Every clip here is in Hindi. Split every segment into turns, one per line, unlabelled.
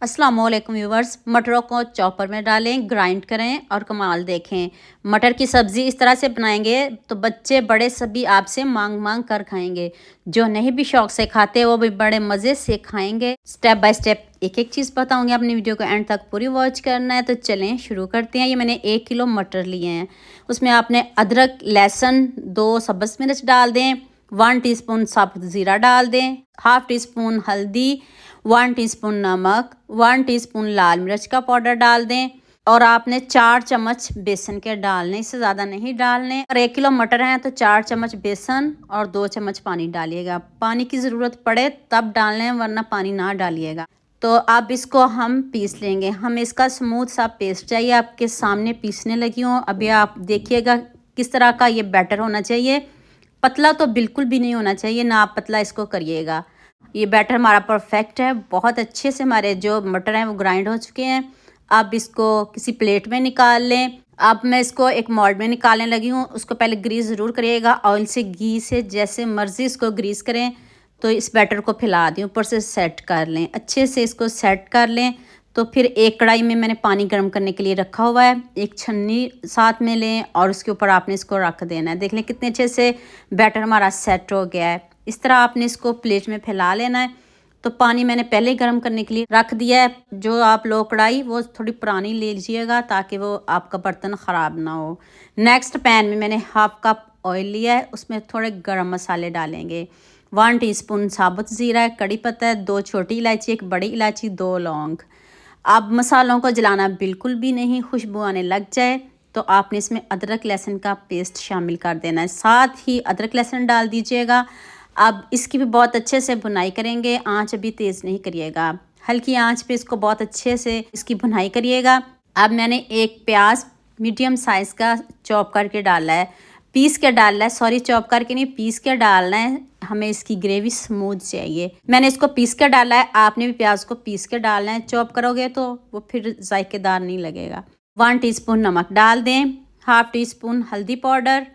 अस्सलाम वालेकुम व्यूवर्स। मटरों को चॉपर में डालें, ग्राइंड करें और कमाल देखें। मटर की सब्ज़ी इस तरह से बनाएंगे तो बच्चे बड़े सभी आपसे मांग मांग कर खाएंगे। जो नहीं भी शौक से खाते वो भी बड़े मज़े से खाएंगे। स्टेप बाय स्टेप एक एक चीज़ बताऊंगी, अपनी वीडियो को एंड तक पूरी वॉच करना है। तो चलें शुरू करते हैं। ये मैंने 1 किलो मटर लिए हैं। उसमें आपने अदरक, लहसुन, 2 सब्ज़ मिर्च डाल दें, 1 टीस्पून साबुत ज़ीरा डाल दें, हाफ़ टी स्पून हल्दी, 1 टीस्पून नमक, 1 टीस्पून लाल मिर्च का पाउडर डाल दें और आपने 4 चम्मच बेसन के डालने, इससे ज़्यादा नहीं डालने। और 1 किलो मटर हैं तो 4 चम्मच बेसन और 2 चम्मच पानी डालिएगा। पानी की ज़रूरत पड़े तब डालने, वरना पानी ना डालिएगा। तो अब इसको हम पीस लेंगे। हमें इसका स्मूथ सा पेस्ट चाहिए। आपके सामने पीसने लगी हूँ। अभी आप देखिएगा किस तरह का ये बैटर होना चाहिए। पतला तो बिल्कुल भी नहीं होना चाहिए, ना आप पतला इसको करिएगा। ये बैटर हमारा परफेक्ट है। बहुत अच्छे से हमारे जो मटर हैं वो ग्राइंड हो चुके हैं। अब इसको किसी प्लेट में निकाल लें। अब मैं इसको एक मोल्ड में निकालने लगी हूँ। उसको पहले ग्रीस ज़रूर करिएगा, ऑयल से, घी से, जैसे मर्ज़ी इसको ग्रीस करें। तो इस बैटर को फैला दें, ऊपर से सेट कर लें, अच्छे से इसको सेट कर लें। तो फिर एक कढ़ाई में मैंने पानी गर्म करने के लिए रखा हुआ है। एक छन्नी साथ में लें और उसके ऊपर आपने इसको रख देना है। देख लें कितने अच्छे से बैटर हमारा सेट हो गया है। इस तरह आपने इसको प्लेट में फैला लेना है। तो पानी मैंने पहले ही गर्म करने के लिए रख दिया है। जो आप लो कढ़ाई वो थोड़ी पुरानी ले लीजिएगा ताकि वो आपका बर्तन ख़राब ना हो। नेक्स्ट पैन में मैंने हाफ़ कप ऑयल लिया है। उसमें थोड़े गरम मसाले डालेंगे। 1 टीस्पून साबुत ज़ीरा है, कड़ी पत्ता है, 2 छोटी इलायची, 1 बड़ी इलायची, 2 लौंग। अब मसालों को जलाना बिल्कुल भी नहीं, खुशबू आने लग जाए तो आपने इसमें अदरक लहसुन का पेस्ट शामिल कर देना है। साथ ही अदरक लहसुन डाल दीजिएगा। अब इसकी भी बहुत अच्छे से भुनाई करेंगे। आंच अभी तेज़ नहीं करिएगा, हल्की आंच पे इसको बहुत अच्छे से इसकी भुनाई करिएगा। अब मैंने एक प्याज मीडियम साइज़ का चॉप करके डाला है, पीस के डालना है, सॉरी चॉप करके नहीं, पीस के डालना है। हमें इसकी ग्रेवी स्मूथ चाहिए। मैंने इसको पीस के डाला है, आपने भी प्याज को पीस के डालना है। चॉप करोगे तो वो फिर जायकेदार नहीं लगेगा। 1 टीस्पून नमक डाल दें, हाफ़ टी स्पून हल्दी पाउडर,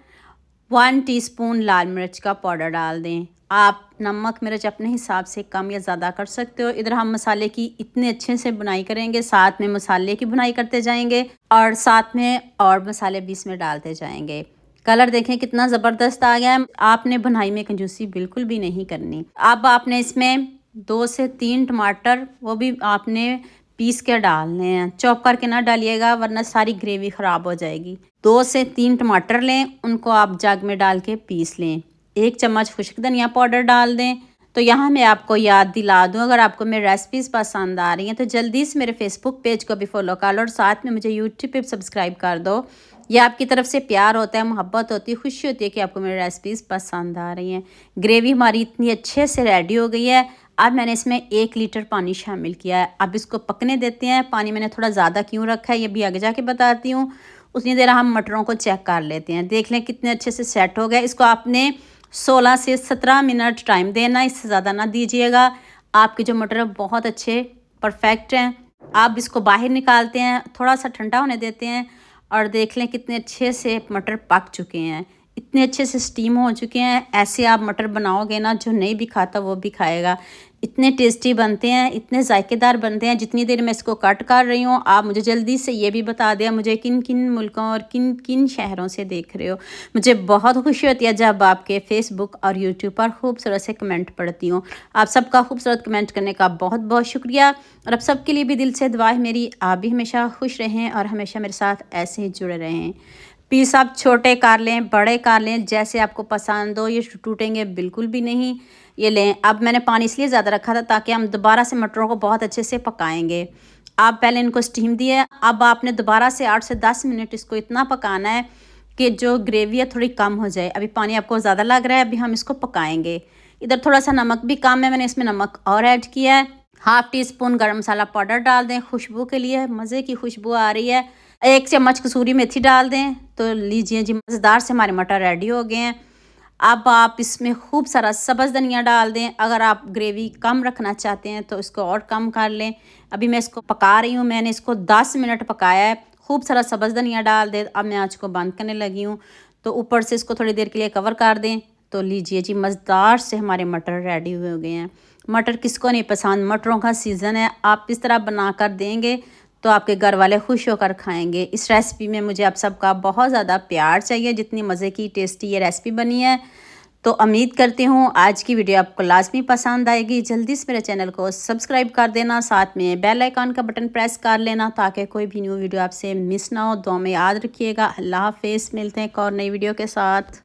1 टीस्पून लाल मिर्च का पाउडर डाल दें। आप नमक मिर्च अपने हिसाब से कम या ज़्यादा कर सकते हो। इधर हम मसाले की इतने अच्छे से बुनाई करेंगे, साथ में मसाले की बुनाई करते जाएंगे और साथ में और मसाले भी इसमें डालते जाएंगे। कलर देखें कितना ज़बरदस्त आ गया है। आपने बुनाई में कंजूसी बिल्कुल भी नहीं करनी। अब आपने इसमें 2 से 3 टमाटर, वो भी आपने पीस के डालने हैं, चॉप करके ना डालिएगा वरना सारी ग्रेवी ख़राब हो जाएगी। 2 से 3 टमाटर लें, उनको आप जग में डाल के पीस लें। 1 चम्मच खुश्क धनिया पाउडर डाल दें। तो यहाँ मैं आपको याद दिला दूँ, अगर आपको मेरी रेसिपीज़ पसंद आ रही हैं तो जल्दी से मेरे फेसबुक पेज को भी फॉलो कर लो और साथ में मुझे यूट्यूब पे सब्सक्राइब कर दो। ये आपकी तरफ से प्यार होता है, मोहब्बत होती है, खुशी होती है कि आपको मेरी रेसिपीज़ पसंद आ रही हैं। ग्रेवी हमारी इतनी अच्छे से रेडी हो गई है। अब मैंने इसमें 1 लीटर पानी शामिल किया है। अब इसको पकने देते हैं। पानी मैंने थोड़ा ज़्यादा क्यों रखा है ये भी आगे जाके बताती हूँ। उतनी देर हम मटरों को चेक कर लेते हैं। देख लें कितने अच्छे से सेट हो गए। इसको आपने 16 से 17 मिनट टाइम देना, इससे ज़्यादा ना दीजिएगा। आपके जो मटर बहुत अच्छे परफेक्ट हैं। आप इसको बाहर निकालते हैं, थोड़ा सा ठंडा होने देते हैं और देख लें कितने अच्छे से मटर पक चुके हैं, इतने अच्छे से स्टीम हो चुके हैं। ऐसे आप मटर बनाओगे ना, जो नहीं भी खाता वो भी खाएगा। इतने टेस्टी बनते हैं, इतने जायकेदार बनते हैं। जितनी देर मैं इसको कट कर रही हूँ, आप मुझे जल्दी से ये भी बता दें मुझे किन किन मुल्कों और किन किन शहरों से देख रहे हो। मुझे बहुत खुशी होती है जब आपके फेसबुक और यूट्यूब पर खूबसूरत से कमेंट पढ़ती हूँ। आप सबका खूबसूरत कमेंट करने का बहुत बहुत शुक्रिया। और अब सबके लिए भी दिल से दुआ है मेरी, आप भी हमेशा खुश रहें और हमेशा मेरे साथ ऐसे ही जुड़े रहें। पीस आप छोटे कर लें, बड़े कर लें, जैसे आपको पसंद हो। ये टूटेंगे बिल्कुल भी नहीं। ये लें। अब मैंने पानी इसलिए ज़्यादा रखा था ताकि हम दोबारा से मटरों को बहुत अच्छे से पकाएंगे। आप पहले इनको स्टीम दिए, अब आपने दोबारा से 8 से 10 मिनट इसको इतना पकाना है कि जो ग्रेवी है थोड़ी कम हो जाए। अभी पानी आपको ज़्यादा लग रहा है, अभी हम इसको पकाएंगे। इधर थोड़ा सा नमक भी कम है, मैंने इसमें नमक और ऐड किया है। हाफ़ टी स्पून गर्म मसाला पाउडर डाल दें, खुशबू के लिए, मज़े की खुशबू आ रही है। 1 चम्मच कसूरी मेथी डाल दें। तो लीजिए जी, मज़ेदार से हमारे मटर रेडी हो गए हैं। अब आप इसमें खूब सारा सब्ज़ धनिया डाल दें। अगर आप ग्रेवी कम रखना चाहते हैं तो इसको और कम कर लें। अभी मैं इसको पका रही हूँ, मैंने इसको 10 मिनट पकाया है। खूब सारा सब्ज़ धनिया डाल दें। अब मैं आँच को बंद करने लगी हूँ। तो ऊपर से इसको थोड़ी देर के लिए कवर कर दें। तो लीजिए जी, मज़ेदार से हमारे मटर रेडी हुए हो गए हैं। मटर किसको नहीं पसंद, मटरों का सीज़न है। आप इस तरह बना कर देंगे तो आपके घर वाले खुश होकर खाएंगे। इस रेसिपी में मुझे आप सबका बहुत ज़्यादा प्यार चाहिए, जितनी मज़े की टेस्टी ये रेसिपी बनी है। तो उम्मीद करती हूँ आज की वीडियो आपको लाजमी पसंद आएगी। जल्दी से मेरे चैनल को सब्सक्राइब कर देना, साथ में बेल आइकन का बटन प्रेस कर लेना ताकि कोई भी न्यू वीडियो आपसे मिस ना हो। दुआ में याद रखिएगा। अल्लाह हाफिज़, मिलते हैं एक और नई वीडियो के साथ।